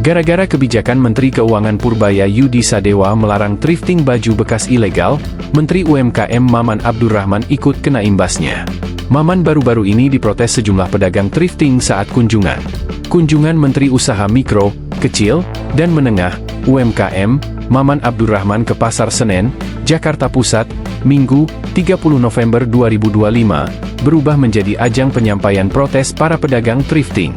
Gara-gara kebijakan Menteri Keuangan Purbaya Yudi Sadewa melarang thrifting baju bekas ilegal, Menteri UMKM Maman Abdurrahman ikut kena imbasnya. Maman baru-baru ini diprotes sejumlah pedagang thrifting saat kunjungan. Kunjungan Menteri Usaha Mikro, Kecil, dan Menengah, UMKM, Maman Abdurrahman ke Pasar Senen, Jakarta Pusat, Minggu, 30 November 2025, berubah menjadi ajang penyampaian protes para pedagang thrifting.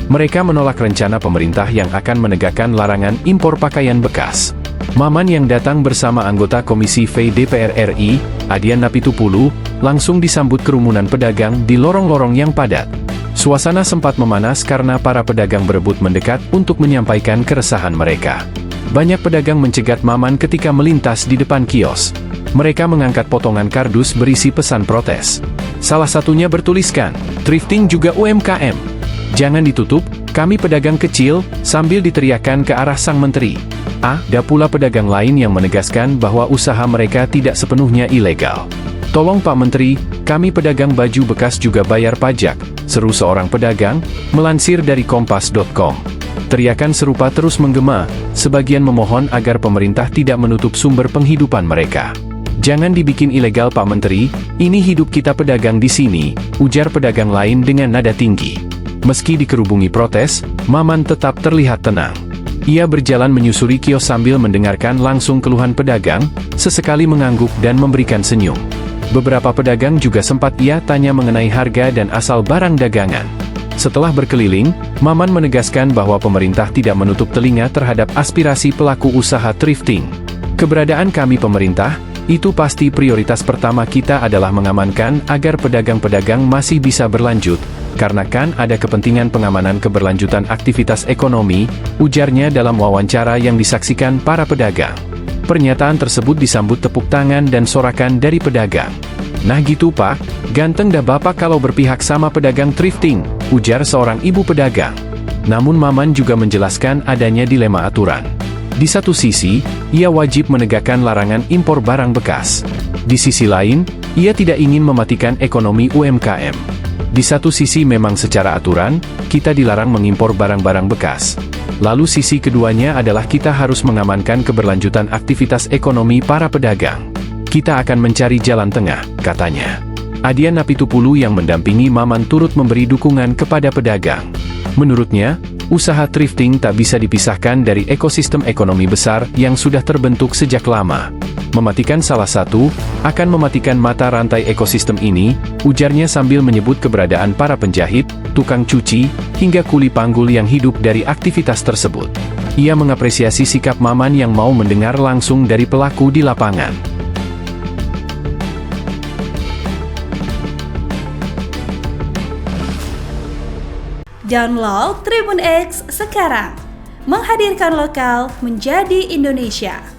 Mereka menolak rencana pemerintah yang akan menegakkan larangan impor pakaian bekas. Maman yang datang bersama anggota Komisi V DPR RI, Adian Napitupulu, langsung disambut kerumunan pedagang di lorong-lorong yang padat. Suasana sempat memanas karena para pedagang berebut mendekat untuk menyampaikan keresahan mereka. Banyak pedagang mencegat Maman ketika melintas di depan kios. Mereka mengangkat potongan kardus berisi pesan protes. Salah satunya bertuliskan, "Thrifting juga UMKM. Jangan ditutup, kami pedagang kecil," sambil diteriakkan ke arah sang menteri. Ada pula pedagang lain yang menegaskan bahwa usaha mereka tidak sepenuhnya ilegal. "Tolong Pak Menteri, kami pedagang baju bekas juga bayar pajak," seru seorang pedagang, melansir dari kompas.com. Teriakan serupa terus menggema, sebagian memohon agar pemerintah tidak menutup sumber penghidupan mereka. "Jangan dibikin ilegal Pak Menteri, ini hidup kita pedagang di sini," ujar pedagang lain dengan nada tinggi. Meski dikerubungi protes, Maman tetap terlihat tenang. Ia berjalan menyusuri kios sambil mendengarkan langsung keluhan pedagang, sesekali mengangguk dan memberikan senyum. Beberapa pedagang juga sempat ia tanya mengenai harga dan asal barang dagangan. Setelah berkeliling, Maman menegaskan bahwa pemerintah tidak menutup telinga terhadap aspirasi pelaku usaha thrifting. "Keberadaan kami pemerintah, itu pasti prioritas pertama kita adalah mengamankan agar pedagang-pedagang masih bisa berlanjut, karena kan ada kepentingan pengamanan keberlanjutan aktivitas ekonomi," ujarnya dalam wawancara yang disaksikan para pedagang. Pernyataan tersebut disambut tepuk tangan dan sorakan dari pedagang. "Nah gitu Pak, ganteng dah Bapak kalau berpihak sama pedagang thrifting," ujar seorang ibu pedagang. Namun Maman juga menjelaskan adanya dilema aturan. Di satu sisi, ia wajib menegakkan larangan impor barang bekas. Di sisi lain, ia tidak ingin mematikan ekonomi UMKM. Di satu sisi memang secara aturan, kita dilarang mengimpor barang-barang bekas. Lalu sisi keduanya adalah kita harus mengamankan keberlanjutan aktivitas ekonomi para pedagang. "Kita akan mencari jalan tengah," katanya. Adian Napitupulu yang mendampingi Maman turut memberi dukungan kepada pedagang. Menurutnya, usaha thrifting tak bisa dipisahkan dari ekosistem ekonomi besar yang sudah terbentuk sejak lama. "Mematikan salah satu, akan mematikan mata rantai ekosistem ini," ujarnya sambil menyebut keberadaan para penjahit, tukang cuci, hingga kuli panggul yang hidup dari aktivitas tersebut. Ia mengapresiasi sikap Maman yang mau mendengar langsung dari pelaku di lapangan. Download Tribun X sekarang, menghadirkan lokal menjadi Indonesia.